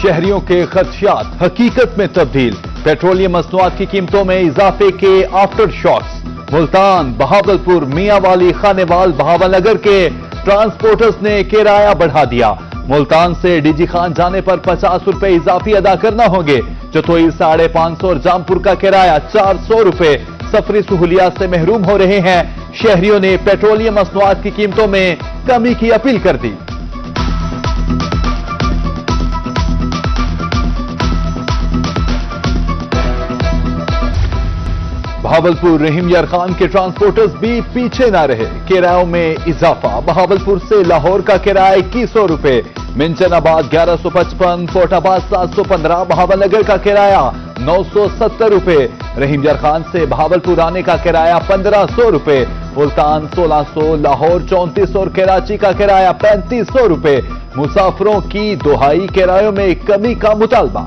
شہریوں کے خدشات حقیقت میں تبدیل، پیٹرولیم مصنوعات کی قیمتوں میں اضافے کے آفٹر شاکس۔ ملتان، بہاولپور، میاں والی، خانیوال، بہاول نگر کے ٹرانسپورٹرز نے کرایہ بڑھا دیا۔ ملتان سے ڈی جی خان جانے پر 50 روپے اضافی ادا کرنا ہوں گے۔ چتوئی 550 اور جامپور کا کرایہ 400 روپے۔ سفری سہولیات سے محروم ہو رہے ہیں شہریوں نے پیٹرولیم مصنوعات کی قیمتوں میں کمی کی اپیل کر دی۔ بہاولپور رحیم یار خان کے ٹرانسپورٹرز بھی پیچھے نہ رہے، کرایوں میں اضافہ۔ بہاولپور سے لاہور کا کرایہ 2100 روپے، منچن آباد 1155، فورٹ آباد 715، بہاول نگر کا کرایہ 970 روپے۔ رحیم یار خان سے بہاولپور آنے کا کرایہ 1500 روپے، ملتان 1600، لاہور 3400 اور کراچی کا کرایہ 3500 روپے۔ مسافروں کی دہائی کرایوں میں کمی کا مطالبہ۔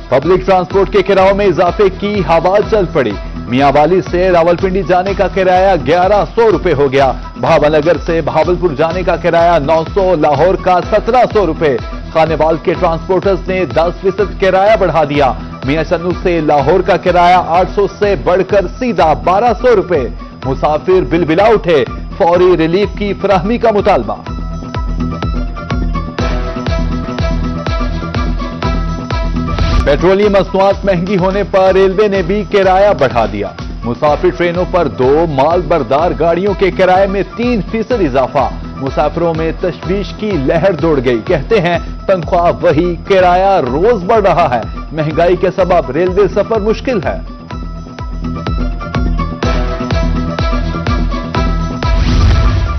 پبلک ٹرانسپورٹ کے کرایوں میں اضافے کی ہوا چل پڑی۔ میاں والی سے راولپنڈی جانے کا کرایہ 1100 روپے ہو گیا، بہاول نگر سے بہاولپور جانے کا کرایہ 900، لاہور کا 1700 روپے۔ خانیوال کے ٹرانسپورٹرز نے 10% کرایہ بڑھا دیا۔ میاں چنو سے لاہور کا کرایہ 800 سے بڑھ کر سیدھا 1200 روپے۔ مسافر بلبلا اٹھے، فوری ریلیف کی فراہمی کا مطالبہ۔ پیٹرولیم مصنوعات مہنگی ہونے پر ریلوے نے بھی کرایہ بڑھا دیا۔ مسافر ٹرینوں پر 2 مال بردار گاڑیوں کے کرائے میں 3% اضافہ۔ مسافروں میں تشویش کی لہر دوڑ گئی، کہتے ہیں تنخواہ وہی، کرایہ روز بڑھ رہا ہے، مہنگائی کے سبب ریلوے سفر مشکل ہے۔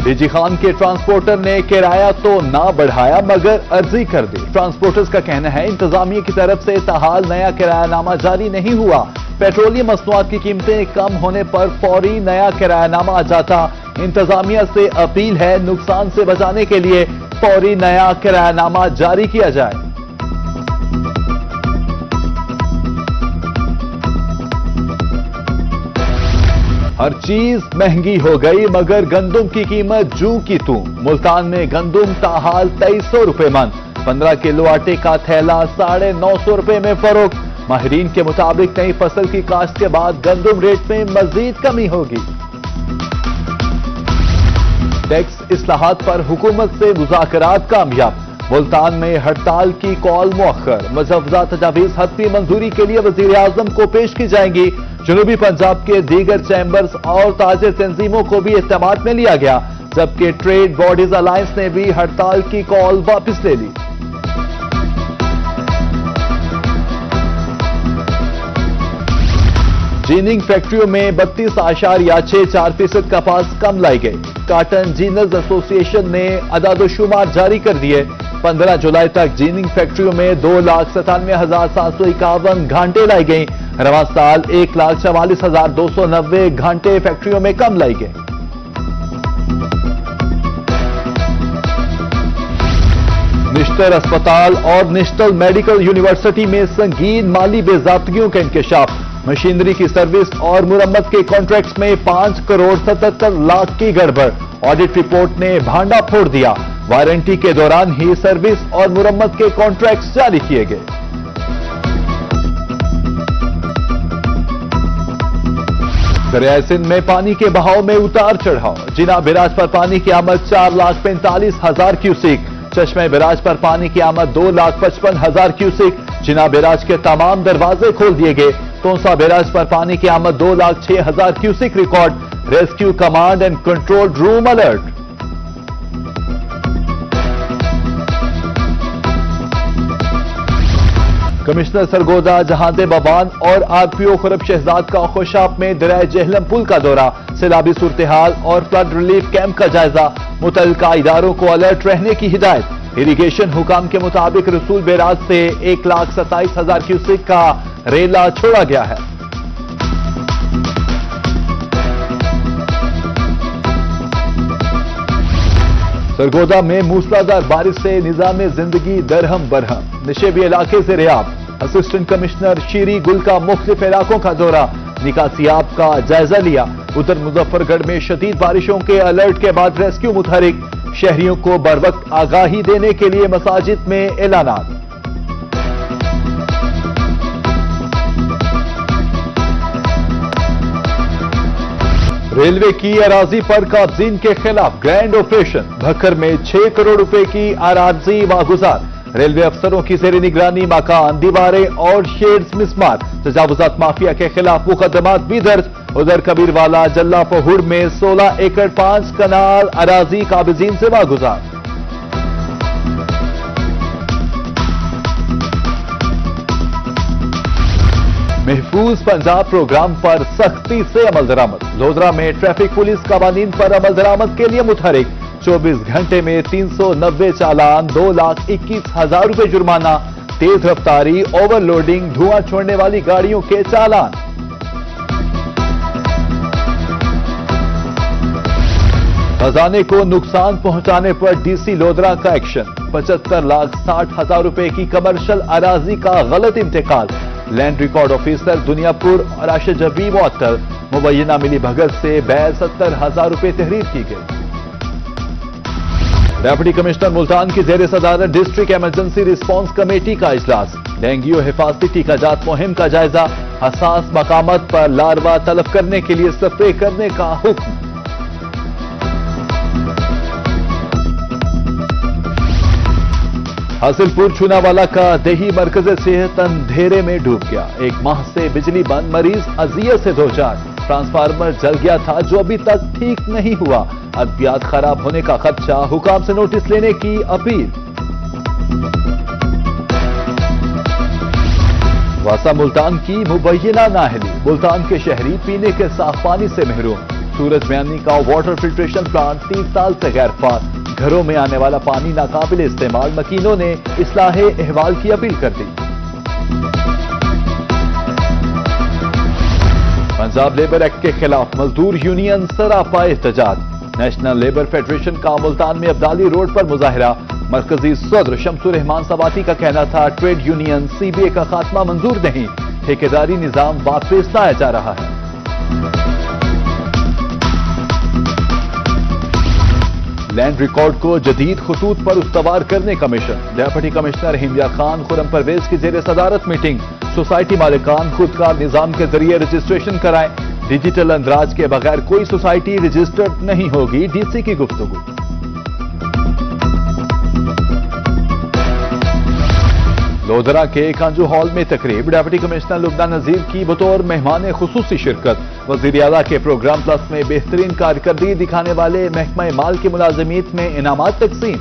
ڈی جی خان کے ٹرانسپورٹر نے کرایہ تو نہ بڑھایا مگر عرضی کر دی۔ ٹرانسپورٹرز کا کہنا ہے انتظامیہ کی طرف سے تاحال نیا کرایہ نامہ جاری نہیں ہوا۔ پیٹرولیم مصنوعات کی قیمتیں کم ہونے پر فوری نیا کرایہ نامہ آ جاتا۔ انتظامیہ سے اپیل ہے نقصان سے بچانے کے لیے فوری نیا کرایہ نامہ جاری کیا جائے۔ ہر چیز مہنگی ہو گئی مگر گندم کی قیمت جوں کی توں۔ ملتان میں گندم تاحال 2300 روپے من، 15 کلو آٹے کا تھیلا 950 روپے میں فروخت۔ ماہرین کے مطابق نئی فصل کی کاشت کے بعد گندم ریٹ میں مزید کمی ہوگی۔ ٹیکس اصلاحات پر حکومت سے مذاکرات کامیاب، ملتان میں ہڑتال کی کال مؤخر۔ مجوزہ تجاویز حتمی منظوری کے لیے وزیر اعظم کو پیش کی جائیں گی۔ جنوبی پنجاب کے دیگر چیمبرز اور تاجر تنظیموں کو بھی اعتماد میں لیا گیا، جبکہ ٹریڈ باڈیز الائنس نے بھی ہڑتال کی کال واپس لے لی۔ جیننگ فیکٹریوں میں 32.64% کپاس کم لائی گئی۔ کاٹن جینرز ایسوسی ایشن نے اعداد و شمار جاری کر دیے۔ 15 جولائی تک جیننگ فیکٹریوں میں 2,97,751 گھانٹے لائی گئیں۔ رواں سال 1,44,290 گھانٹے فیکٹریوں میں کم لائی گئیں۔ نشتر اسپتال اور نیشنل میڈیکل یونیورسٹی میں سنگین مالی بے ضابطگیوں کا انکشاف۔ مشینری کی سروس اور مرمت کے کانٹریکٹس میں 5 کروڑ 77 لاکھ کی گڑبڑ۔ آڈٹ رپورٹ نے بھانڈا پھوڑ دیا، وارنٹی کے دوران ہی سروس اور مرمت کے کانٹریکٹس جاری کیے گئے۔ دریائے سندھ میں پانی کے بہاؤ میں اتار چڑھاؤ۔ جناب براج پر پانی کی آمد 4,45,000 کیوسیک، چشمہ براج پر پانی کی آمد 2,55,000 کیوسیک۔ جناب براج کے تمام دروازے کھول دیے گئے۔ تونسا بیراج پر پانی کی آمد 2,06,000 cusec record. Rescue command and control room alert. Commissioner Sargodha جہاندے بابان اور آر پی او خورب شہزاد کا خوشاب میں دریائے جہلم پل کا دورہ، سیلابی صورتحال اور فلڈ ریلیف کیمپ کا جائزہ، متعلقہ اداروں کو الرٹ رہنے کی ہدایت۔ اریگیشن حکام کے مطابق رسول بیراج سے 1,27,000 کیوسیک کا ریلا چھوڑا گیا ہے۔ سرگودا میں موسلادھار بارش سے نظام زندگی درہم برہم، نشیبی علاقے سے ریاب۔ اسسٹنٹ کمشنر شیری گل کا مختلف علاقوں کا دورہ، نکاسیاب کا جائزہ لیا۔ ادھر مظفر گڑھ میں شدید بارشوں کے الرٹ کے بعد ریسکیو متحرک، شہریوں کو بروقت آگاہی دینے کے لیے مساجد میں اعلانات۔ ریلوے کی اراضی پر قابضین کے خلاف گرینڈ آپریشن، بھکر میں 6 کروڑ روپے کی اراضی واگزار، ریلوے افسروں کی زیر نگرانی مکان، دیواریں اور شیڈز مسمار، تجاوزات مافیا کے خلاف مقدمات بھی درج۔ ادھر کبیر والا جلا پہوڑ میں 16 ایکڑ 5 کنال اراضی قابضین سے واگزار۔ محفوظ پنجاب پروگرام پر سختی سے عمل درآمد، لودھرا میں ٹریفک پولیس قوانین پر عمل درآمد کے لیے متحرک، 24 گھنٹے میں 390 چالان، 2,21,000 روپے جرمانہ، تیز رفتاری، اوور لوڈنگ، دھواں چھوڑنے والی گاڑیوں کے چالان۔ خزانے کو نقصان پہنچانے پر ڈی سی لودھرا کا ایکشن، 75,60,000 روپے کی کمرشل اراضی کا غلط انتقال، لینڈ ریکارڈ آفیسر دنیا پور اور راشد جبی معطل، مبینہ ملی بھگت سے بیل 70,000 روپے تحریر کی گئی۔ ڈپٹی کمشنر ملتان کی زیر صدارت ڈسٹرکٹ ایمرجنسی ریسپانس کمیٹی کا اجلاس، ڈینگیو حفاظتی ٹیکہ جات مہم کا جائزہ، حساس مقامات پر لاروا تلف کرنے کے لیے سپرے کرنے کا حکم۔ حاصل پور چھوناوالا کا دیہی مرکز صحت اندھیرے میں ڈوب گیا، 1 ماہ سے بجلی بند، مریض اذیت سے دوچار، ٹرانسفارمر جل گیا تھا جو ابھی تک ٹھیک نہیں ہوا، ادویات خراب ہونے کا خدشہ، حکام سے نوٹس لینے کی اپیل۔ واسا ملتان کی مبینہ نااہلی، ملتان کے شہری پینے کے صاف پانی سے محروم، سورج میانی کا واٹر فلٹریشن پلانٹ 30 سال سے غیر فعال، گھروں میں آنے والا پانی ناقابل استعمال، مکینوں نے اصلاح احوال کی اپیل کر دی۔ پنجاب لیبر ایکٹ کے خلاف مزدور یونین سراپا احتجاج، نیشنل لیبر فیڈریشن کا ملتان میں ابدالی روڈ پر مظاہرہ، مرکزی صدر شمس الرحمان سواتی کا کہنا تھا ٹریڈ یونین سی بی اے کا خاتمہ منظور نہیں، ٹھیکیداری نظام واپس لایا جا رہا ہے۔ لینڈ ریکارڈ کو جدید خطوط پر استوار کرنے کا مشن، ڈپٹی کمشنر ہندیا خان خرم پرویز کی زیر صدارت میٹنگ، سوسائٹی مالکان خودکار نظام کے ذریعے رجسٹریشن کرائیں، ڈیجیٹل اندراج کے بغیر کوئی سوسائٹی رجسٹرڈ نہیں ہوگی، ڈی سی کی گفتگو۔ لودھرا کے کانجو ہال میں تقریب، ڈپٹی کمشنر لبنہ نذیر کی بطور مہمان خصوصی شرکت، وزیر اعلیٰ کے پروگرام پلس میں بہترین کارکردگی دکھانے والے محکمہ مال کی ملازمین میں انعامات تقسیم۔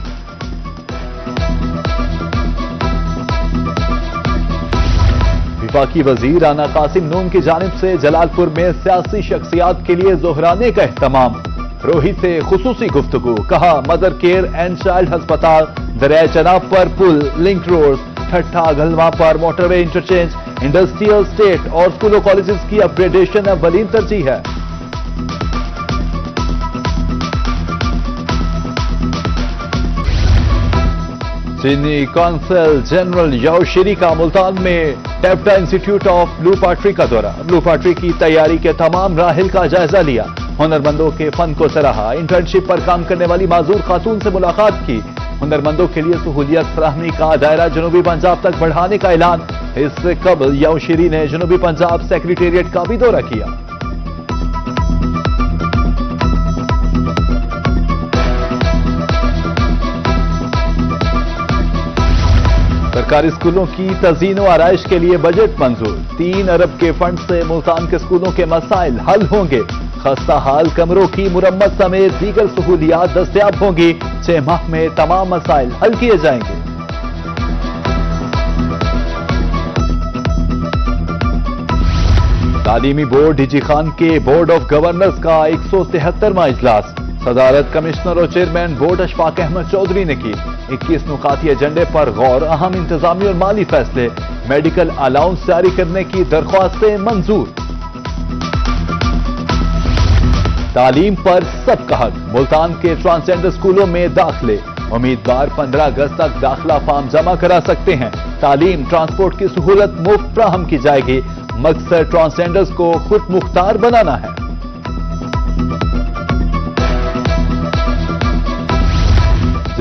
وفاقی وزیر رانا قاسم نون کی جانب سے جلال پور میں سیاسی شخصیات کے لیے ظہرانے کا اہتمام، روہی سے خصوصی گفتگو، کہا مدر کیئر اینڈ چائلڈ ہسپتال، دریائے چناب پر پل، لنک روڈ، ٹھٹھا گھلواں پر موٹر وے انٹرچینج، انڈسٹریل اسٹیٹ اور اسکولوں کالجز کی اپ گریڈیشن اولین ترجیح ہے۔ چینی کونسل جنرل یاو شیری کا ملتان میں ٹیپٹا انسٹیٹیوٹ آف بلو پاٹری کا دورہ، بلو پاٹری کی تیاری کے تمام مراحل کا جائزہ لیا، ہنرمندوں کے فن کو سراہا، انٹرنشپ پر کام کرنے والی معذور خاتون سے ملاقات کی، ہنرمندوں کے لیے سہولیت فراہمی کا دائرہ جنوبی پنجاب تک بڑھانے کا اعلان۔ اس سے قبل یاو شیری نے جنوبی پنجاب سیکریٹریٹ کا بھی دورہ کیا۔ سرکاری اسکولوں کی تزئین و آرائش کے لیے بجٹ منظور، 3 ارب کے فنڈ سے ملتان کے اسکولوں کے مسائل حل ہوں گے، خستہ حال کمروں کی مرمت سمیت دیگر سہولیات دستیاب ہوں گی، 6 ماہ میں تمام مسائل حل کیے جائیں گے۔ تعلیمی بورڈ ڈی جی خان کے بورڈ آف گورنرز کا 173واں اجلاس، صدارت کمشنر اور چیئرمین بورڈ اشفاق احمد چودھری نے کی، 21 نکاتی ایجنڈے پر غور، اہم انتظامی اور مالی فیصلے، میڈیکل الاؤنس جاری کرنے کی درخواستیں منظور۔ تعلیم پر سب کا حق، ملتان کے ٹرانسجنڈر اسکولوں میں داخلے، امیدوار 15 اگست تک داخلہ فارم جمع کرا سکتے ہیں، تعلیم ٹرانسپورٹ کی سہولت مفت فراہم کی جائے گی، مقصد ٹرانسجنڈرز کو خود مختار بنانا ہے۔